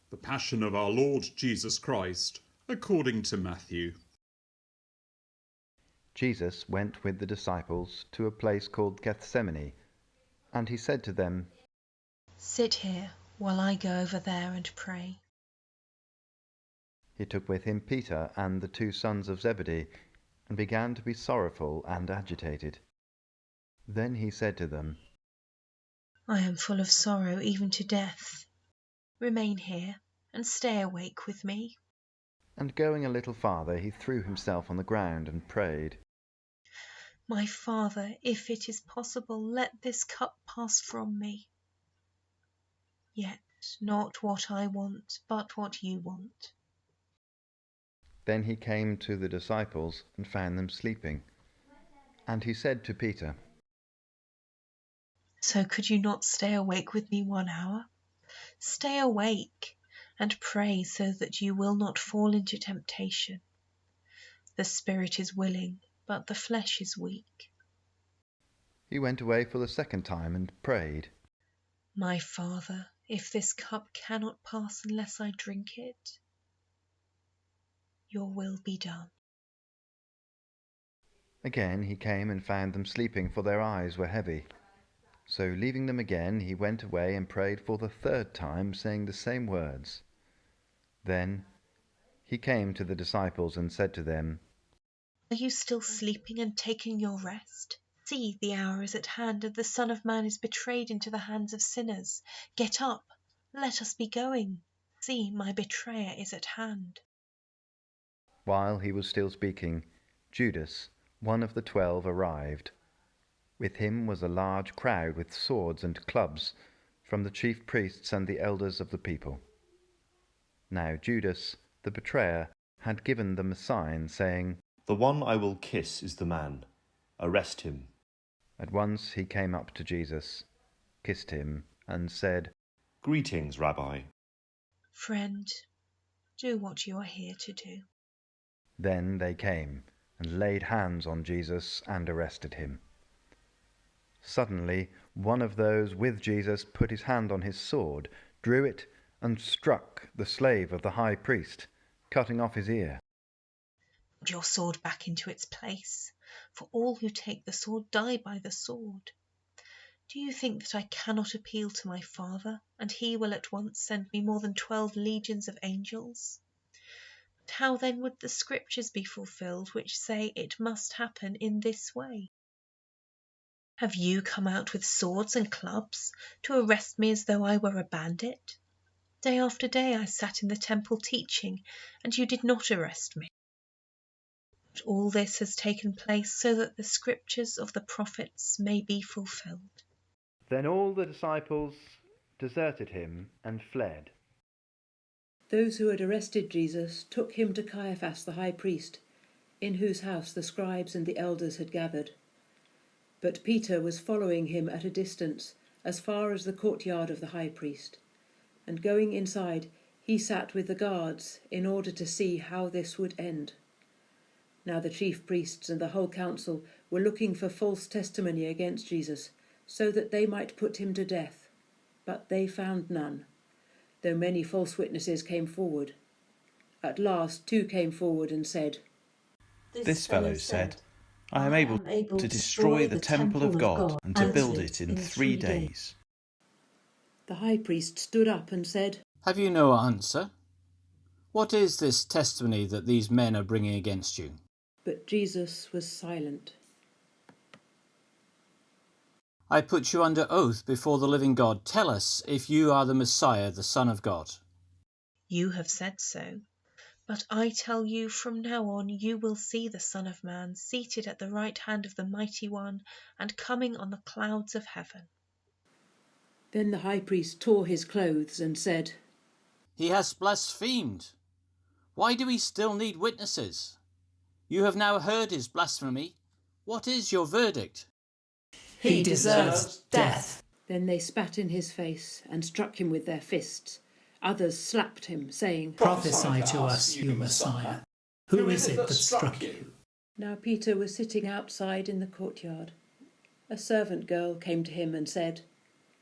The Passion of our Lord Jesus Christ, according to Matthew. Jesus went with the disciples to a place called Gethsemane, and he said to them, "Sit here while I go over there and pray." He took with him Peter and the 2 sons of Zebedee, and began to be sorrowful and agitated. Then he said to them, "I am full of sorrow even to death. Remain here and stay awake with me." And going a little farther, he threw himself on the ground and prayed, "My Father, if it is possible, let this cup pass from me. Yet not what I want, but what you want." Then he came to the disciples and found them sleeping. And he said to Peter, "So could you not stay awake with me 1 hour? Stay awake and pray so that you will not fall into temptation. The spirit is willing, but the flesh is weak." He went away for the 2nd time and prayed, "My Father, if this cup cannot pass unless I drink it, your will be done." Again he came and found them sleeping, for their eyes were heavy. So leaving them again, he went away and prayed for the 3rd time, saying the same words. Then he came to the disciples and said to them, "Are you still sleeping and taking your rest? See, the hour is at hand, and the Son of Man is betrayed into the hands of sinners. Get up, let us be going. See, my betrayer is at hand." While he was still speaking, Judas, one of the 12, arrived. With him was a large crowd with swords and clubs from the chief priests and the elders of the people. Now Judas, the betrayer, had given them a sign, saying, "The one I will kiss is the man. Arrest him." At once he came up to Jesus, kissed him, and said, "Greetings, Rabbi." "Friend, do what you are here to do." Then they came and laid hands on Jesus and arrested him. Suddenly one of those with Jesus put his hand on his sword, drew it, and struck the slave of the high priest, cutting off his ear. "Put your sword back into its place, for all who take the sword die by the sword. Do you think that I cannot appeal to my Father, and he will at once send me more than 12 legions of angels? But how then would the scriptures be fulfilled which say it must happen in this way? Have you come out with swords and clubs to arrest me as though I were a bandit? Day after day I sat in the temple teaching, and you did not arrest me. But all this has taken place so that the scriptures of the prophets may be fulfilled." Then all the disciples deserted him and fled. Those who had arrested Jesus took him to Caiaphas the high priest, in whose house the scribes and the elders had gathered. But Peter was following him at a distance, as far as the courtyard of the high priest. And going inside, he sat with the guards in order to see how this would end. Now the chief priests and the whole council were looking for false testimony against Jesus, so that they might put him to death. But they found none, though many false witnesses came forward. At last 2 came forward and said, "This fellow said, I am able to destroy the temple of God and to build it in 3 days." The high priest stood up and said, "Have you no answer? What is this testimony that these men are bringing against you?" But Jesus was silent. "I put you under oath before the living God. Tell us if you are the Messiah, the Son of God." "You have said so. But I tell you, from now on you will see the Son of Man seated at the right hand of the Mighty One and coming on the clouds of heaven." Then the high priest tore his clothes and said, "He has blasphemed. Why do we still need witnesses? You have now heard his blasphemy. What is your verdict?" He deserves death. Then they spat in his face and struck him with their fists. Others slapped him, saying, "Prophesy to us, you Messiah. Who is it that struck you?" Now Peter was sitting outside in the courtyard. A servant girl came to him and said,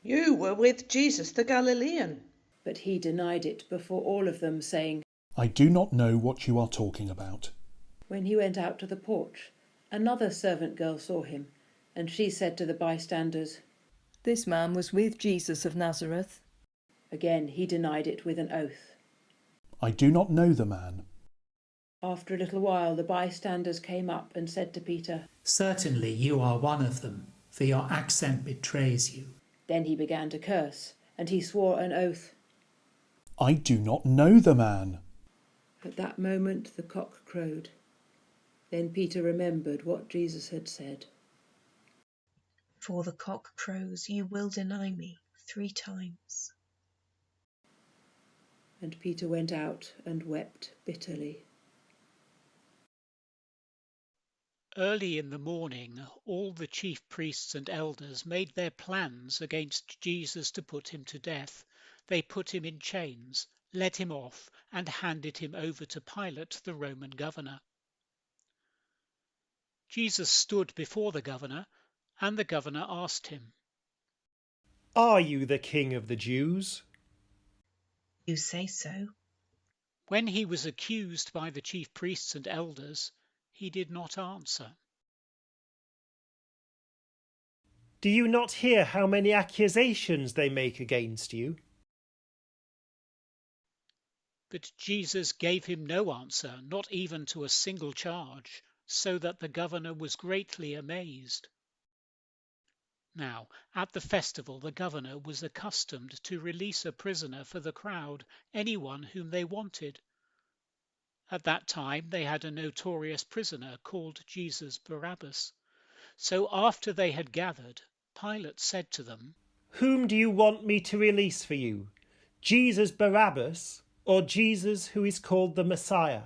"You were with Jesus the Galilean." But he denied it before all of them, saying, I do not know what you are talking about. When he went out to the porch, another servant girl saw him, and she said to the bystanders, This man was with Jesus of Nazareth. Again he denied it with an oath. I do not know the man. After a little while the bystanders came up and said to Peter, Certainly you are one of them, for your accent betrays you. Then he began to curse, and he swore an oath. I do not know the man. At that moment the cock crowed. Then Peter remembered what Jesus had said. Before the cock crows, you will deny me 3 times. And Peter went out and wept bitterly. Early in the morning, all the chief priests and elders made their plans against Jesus to put him to death. They put him in chains, led him off, and handed him over to Pilate, the Roman governor. Jesus stood before the governor, and the governor asked him, Are you the king of the Jews? You say so. When he was accused by the chief priests and elders, he did not answer. Do you not hear how many accusations they make against you? But Jesus gave him no answer, not even to a single charge, so that the governor was greatly amazed. Now, at the festival, the governor was accustomed to release a prisoner for the crowd, anyone whom they wanted. At that time, they had a notorious prisoner called Jesus Barabbas. So after they had gathered, Pilate said to them, Whom do you want me to release for you? Jesus Barabbas, or Jesus who is called the Messiah?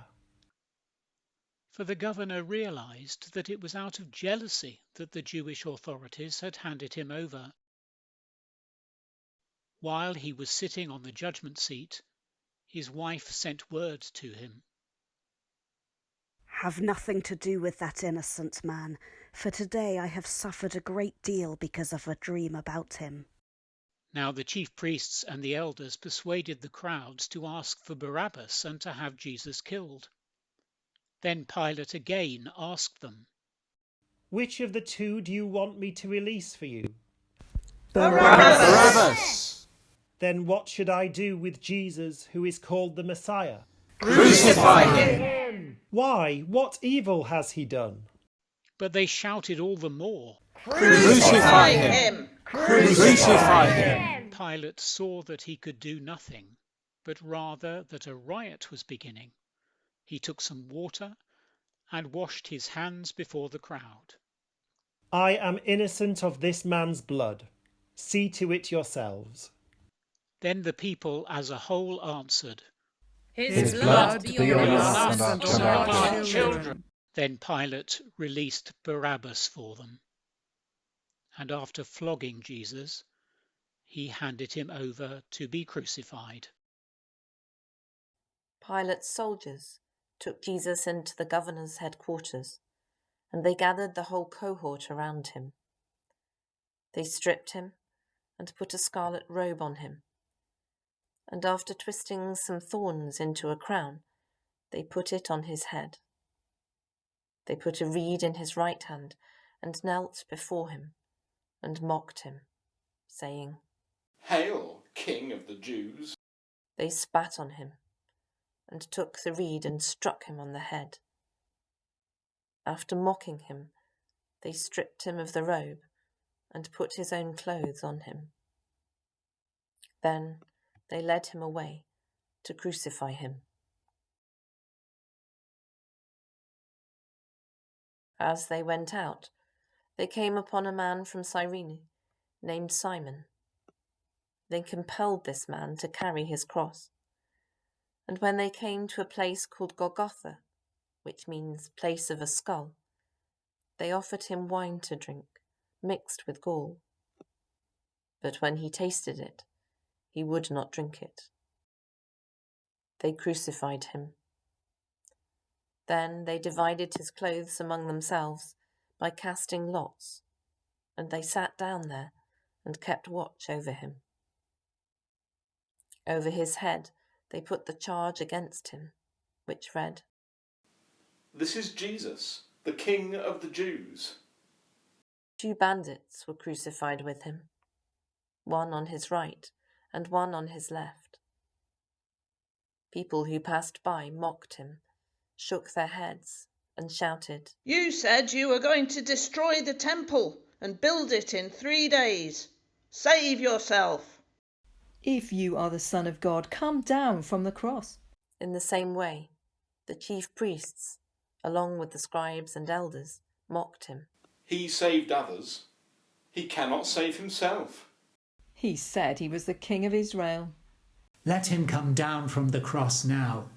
For the governor realized that it was out of jealousy that the Jewish authorities had handed him over. While he was sitting on the judgment seat, his wife sent word to him. Have nothing to do with that innocent man, for today I have suffered a great deal because of a dream about him. Now the chief priests and the elders persuaded the crowds to ask for Barabbas and to have Jesus killed. Then Pilate again asked them, Which of the 2 do you want me to release for you? Barabbas! Then what should I do with Jesus who is called the Messiah? Crucify him! Why? What evil has he done? But they shouted all the more, Crucify him! Crucify him! Pilate saw that he could do nothing, but rather that a riot was beginning. He took some water and washed his hands before the crowd. I am innocent of this man's blood. See to it yourselves. Then the people as a whole answered, His blood be on us and on our children. Then Pilate released Barabbas for them. And after flogging Jesus, he handed him over to be crucified. Pilate's soldiers took Jesus into the governor's headquarters, and they gathered the whole cohort around him. They stripped him and put a scarlet robe on him, and after twisting some thorns into a crown, they put it on his head. They put a reed in his right hand and knelt before him and mocked him, saying, Hail, King of the Jews! They spat on him and took the reed and struck him on the head. After mocking him, they stripped him of the robe and put his own clothes on him. Then they led him away to crucify him. As they went out, they came upon a man from Cyrene named Simon. They compelled this man to carry his cross. And when they came to a place called Golgotha, which means place of a skull, they offered him wine to drink, mixed with gall. But when he tasted it, he would not drink it. They crucified him. Then they divided his clothes among themselves by casting lots, and they sat down there and kept watch over him. Over his head they put the charge against him, which read, "This is Jesus, the King of the Jews." 2 bandits were crucified with him, one on his right and one on his left. People who passed by mocked him, shook their heads, and shouted, "You said you were going to destroy the temple and build it in 3 days. Save yourself. If you are the Son of God, come down from the cross." In the same way, the chief priests, along with the scribes and elders, mocked him. He saved others. He cannot save himself. He said he was the King of Israel. Let him come down from the cross now,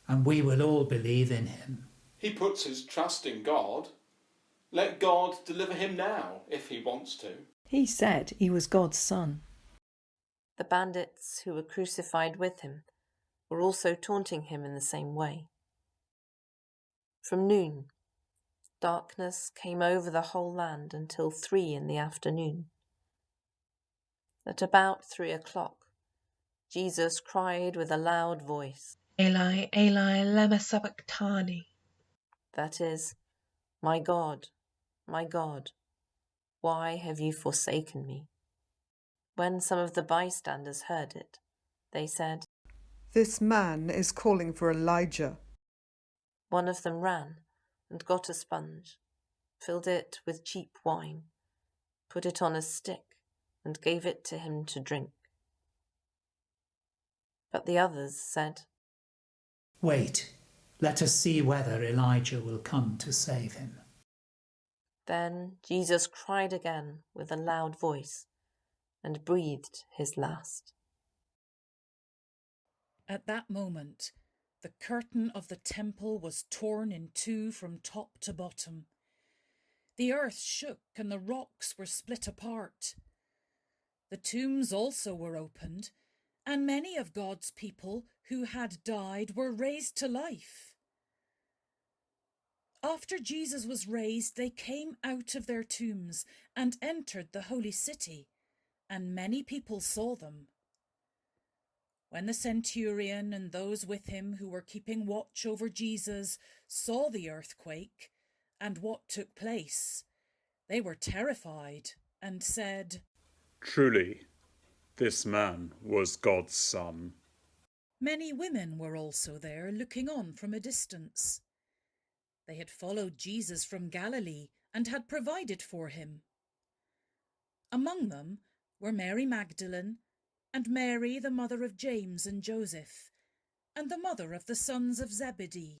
and we will all believe in him. He puts his trust in God. Let God deliver him now, if he wants to. He said he was God's son. The bandits who were crucified with him were also taunting him in the same way. From noon, darkness came over the whole land until 3 in the afternoon. At about 3 o'clock, Jesus cried with a loud voice, Eli, Eli, lema sabachthani. that is, my God, why have you forsaken me? When some of the bystanders heard it, they said, "This man is calling for Elijah." One of them ran and got a sponge, filled it with cheap wine, put it on a stick, and gave it to him to drink. But the others said, Wait, let us see whether Elijah will come to save him. Then Jesus cried again with a loud voice and breathed his last. At that moment, the curtain of the temple was torn in 2 from top to bottom. The earth shook and the rocks were split apart. The tombs also were opened, and many of God's people who had died were raised to life. After Jesus was raised, they came out of their tombs and entered the holy city, and many people saw them. When the centurion and those with him who were keeping watch over Jesus saw the earthquake and what took place, they were terrified and said, "Truly, this man was God's son." Many women were also there, looking on from a distance. They had followed Jesus from Galilee and had provided for him. Among them were Mary Magdalene, and Mary, the mother of James and Joseph, and the mother of the sons of Zebedee.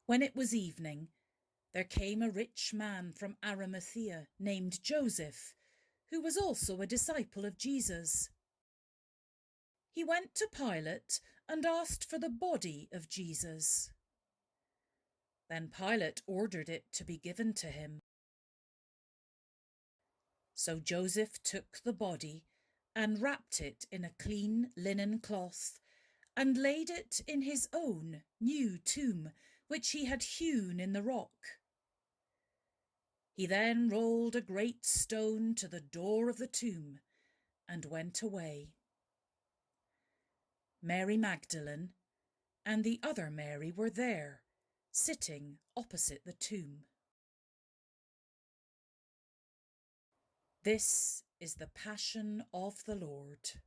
When it was evening, there came a rich man from Arimathea named Joseph, who was also a disciple of Jesus. He went to Pilate and asked for the body of Jesus. Then Pilate ordered it to be given to him. So Joseph took the body and wrapped it in a clean linen cloth and laid it in his own new tomb, which he had hewn in the rock. He then rolled a great stone to the door of the tomb and went away. Mary Magdalene and the other Mary were there, sitting opposite the tomb. This is the Passion of the Lord.